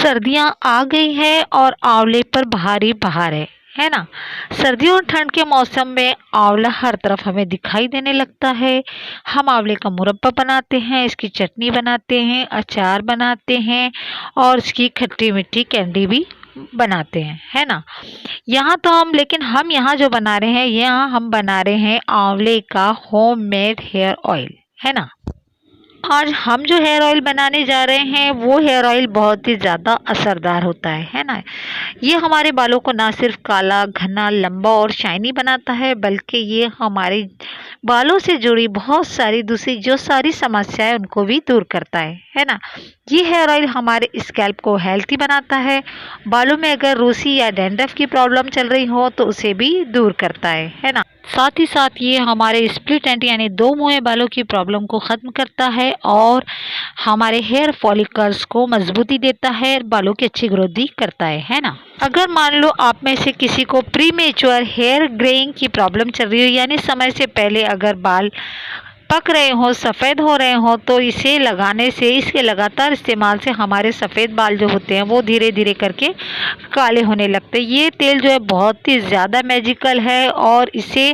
सर्दियाँ आ गई हैं और आंवले पर भारी बहार है ना? सर्दियों और ठंड के मौसम में आंवला हर तरफ हमें दिखाई देने लगता है। हम आंवले का मुरब्बा बनाते हैं, इसकी चटनी बनाते हैं, अचार बनाते हैं और इसकी खट्टी-मीठी कैंडी भी बनाते हैं, है ना? यहाँ तो हम यहाँ जो बना रहे हैं, यहाँ हम बना रहे हैं आंवले का होममेड हेयर ऑयल, है ना? आज हम जो हेयर ऑयल बनाने जा रहे हैं वो हेयर ऑयल बहुत ही ज़्यादा असरदार होता है ना? ये हमारे बालों को ना सिर्फ काला, घना, लंबा और शाइनी बनाता है बल्कि ये हमारे बालों से जुड़ी बहुत सारी दूसरी जो सारी समस्याएं उनको भी दूर करता है ना? ये हेयर ऑयल हमारे स्कैल्प को हेल्थी बनाता है। बालों में अगर रूसी या डैंड्रफ की प्रॉब्लम चल रही हो तो उसे भी दूर करता है ना? साथ ही साथ ये हमारे स्प्लिट एंड यानी दो मुँहे बालों की प्रॉब्लम को ख़त्म करता है और हमारे हेयर फॉलिकल्स को मजबूती देता है, बालों की अच्छी ग्रोथ भी करता है ना? अगर मान लो आप में से किसी को प्रीमेच्योर हेयर ग्रेइंग की प्रॉब्लम चल रही हो यानी समय से पहले अगर बाल पक रहे हो, सफ़ेद हो रहे हो तो इसे लगाने से, इसके लगातार इस्तेमाल से हमारे सफ़ेद बाल जो होते हैं वो धीरे धीरे करके काले होने लगते हैं। ये तेल जो है बहुत ही ज़्यादा मैजिकल है और इसे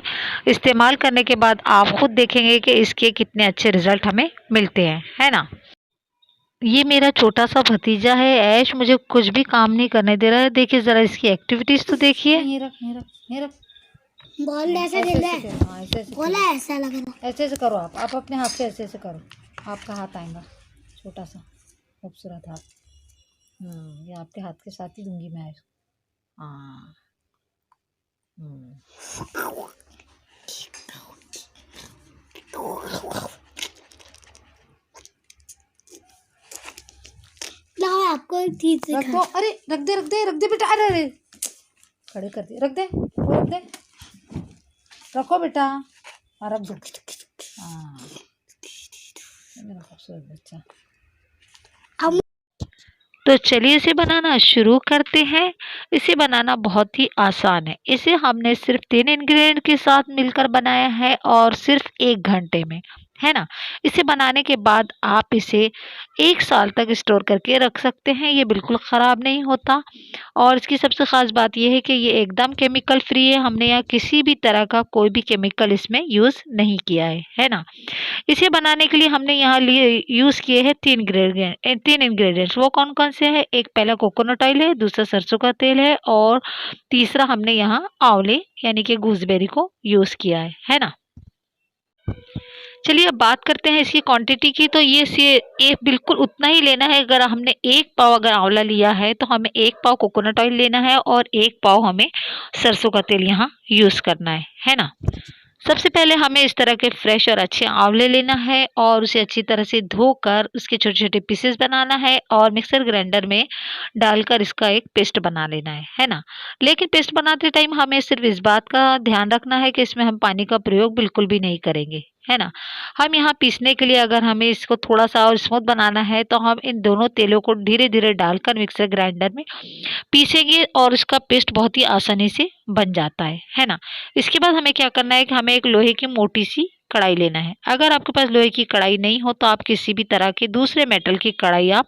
इस्तेमाल करने के बाद आप खुद देखेंगे कि इसके कितने अच्छे रिजल्ट हमें मिलते हैं, है ना? ये मेरा छोटा सा भतीजा है ऐश, मुझे कुछ भी काम नहीं करने दे रहा है। देखिए ज़रा इसकी एक्टिविटीज़ तो देखिए। ये रख ये रख ये रख। बॉल ऐसे दे दे। हाँ ऐसे ऐसे बोला ऐसा लग रहा। ऐसे ऐसे करो आप अपने हाथ से ऐसे ऐसे करो। आपका हाथ आएगा छोटा सा खूबसूरत हाथ। ये आपके हाथ के साथ ही दूंगी मैं। हाँ आपको एक चीज रख दो। अरे रख दे बेटा। अरे अरे खड़े कर दे। रख दे वो रख दे। रखो बेटा। हाँ रख दो। हाँ मेरा खूबसूरत बच्चा। तो चलिए इसे बनाना शुरू करते हैं। इसे बनाना बहुत ही आसान है। इसे हमने सिर्फ 3 इंग्रेडिएंट के साथ मिलकर बनाया है और सिर्फ 1 घंटे में, है ना? इसे बनाने के बाद आप इसे 1 साल तक स्टोर करके रख सकते हैं। ये बिल्कुल ख़राब नहीं होता और इसकी सबसे ख़ास बात ये है कि ये एकदम केमिकल फ्री है। हमने यहाँ किसी भी तरह का कोई भी केमिकल इसमें यूज़ नहीं किया है ना? इसे बनाने के लिए हमने यहाँ लिए यूज़ किए हैं 3 इंग्रेडिएंट्स। वो कौन-कौन से हैं? एक पहला कोकोनट ऑयल है, दूसरा सरसों का तेल है और तीसरा हमने यहाँ आंवले यानी कि गूसबेरी को यूज़ किया है ना? चलिए अब बात करते हैं इसकी क्वांटिटी की। तो ये बिल्कुल उतना ही लेना है। अगर हमने 1 पाव अगर आंवला लिया है तो हमें 1 पाव कोकोनट ऑयल लेना है और 1 पाव हमें सरसों का तेल यहाँ यूज़ करना है ना? सबसे पहले हमें इस तरह के फ्रेश और अच्छे आंवले लेना है और उसे अच्छी तरह से धोकर उसके छोटे-छोटे पीसेस बनाना है और मिक्सर ग्राइंडर में डालकर इसका एक पेस्ट बना लेना है ना? लेकिन पेस्ट बनाते टाइम हमें सिर्फ इस बात का ध्यान रखना है कि इसमें हम पानी का प्रयोग बिल्कुल भी नहीं करेंगे, है ना? हम यहाँ पीसने के लिए अगर हमें इसको थोड़ा-सा और स्मूथ बनाना है तो हम इन दोनों तेलों को धीरे-धीरे डालकर मिक्सर ग्राइंडर में पीसेंगे और इसका पेस्ट बहुत ही आसानी से बन जाता है ना? इसके बाद हमें क्या करना है कि हमें एक लोहे की मोटी-सी कढ़ाई लेना है। अगर आपके पास लोहे की कढ़ाई नहीं हो तो आप किसी भी तरह के दूसरे मेटल की कढ़ाई आप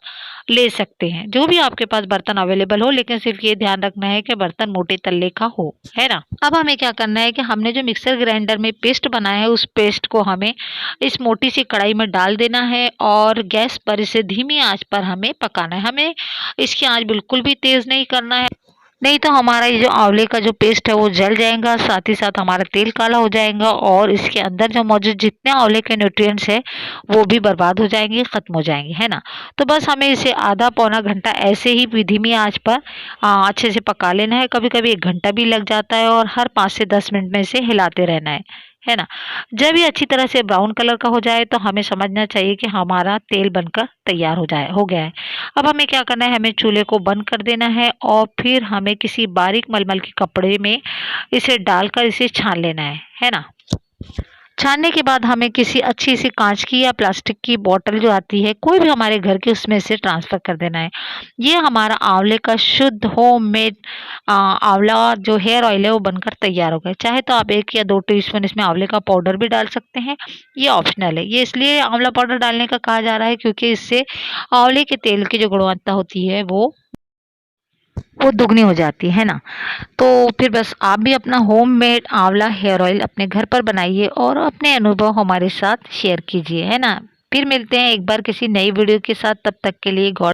ले सकते हैं। जो भी आपके पास बर्तन अवेलेबल हो लेकिन सिर्फ ये ध्यान रखना है कि बर्तन मोटे तल्ले का हो, है ना? अब हमें क्या करना है कि हमने जो मिक्सर ग्राइंडर में पेस्ट बनाया है उस पेस्ट को हमें इस मोटी सी कढ़ाई में डाल देना है और गैस पर इसे धीमी आंच पर हमें पकाना है। हमें इसकी आंच बिल्कुल भी तेज़ नहीं करना है, नहीं तो हमारा ये जो आंवले का जो पेस्ट है वो जल जाएगा, साथ ही साथ हमारा तेल काला हो जाएगा और इसके अंदर जो मौजूद जितने आंवले के न्यूट्रिएंट्स है वो भी बर्बाद हो जाएंगे, ख़त्म हो जाएंगे, है ना? तो बस हमें इसे आधा पौना घंटा ऐसे ही धीमी आंच पर अच्छे से पका लेना है। कभी-कभी 1 घंटा भी लग जाता है और हर 5 से 10 मिनट में इसे हिलाते रहना है ना? जब ये अच्छी तरह से ब्राउन कलर का हो जाए तो हमें समझना चाहिए कि हमारा तेल बनकर तैयार हो गया है। अब हमें क्या करना है, हमें चूल्हे को बंद कर देना है और फिर हमें किसी बारीक मलमल के कपड़े में इसे डालकर इसे छान लेना है ना? छानने के बाद हमें किसी अच्छी सी कांच की या प्लास्टिक की बॉटल जो आती है कोई भी हमारे घर की उसमें से ट्रांसफ़र कर देना है। ये हमारा आंवले का शुद्ध होममेड आंवला जो हेयर ऑयल है वो बनकर तैयार हो गया। चाहे तो आप 1 या 2 टीस्पून इसमें आंवले का पाउडर भी डाल सकते हैं, ये ऑप्शनल है। ये इसलिए आंवला पाउडर डालने का कहा जा रहा है क्योंकि इससे आंवले के तेल की जो गुणवत्ता होती है वो वो दुगनी हो जाती है ना। तो फिर बस आप भी अपना होममेड आंवला हेयर ऑयल अपने घर पर बनाइए और अपने अनुभव हमारे साथ शेयर कीजिए, है ना। फिर मिलते हैं एक बार किसी नई वीडियो के साथ, तब तक के लिए गॉड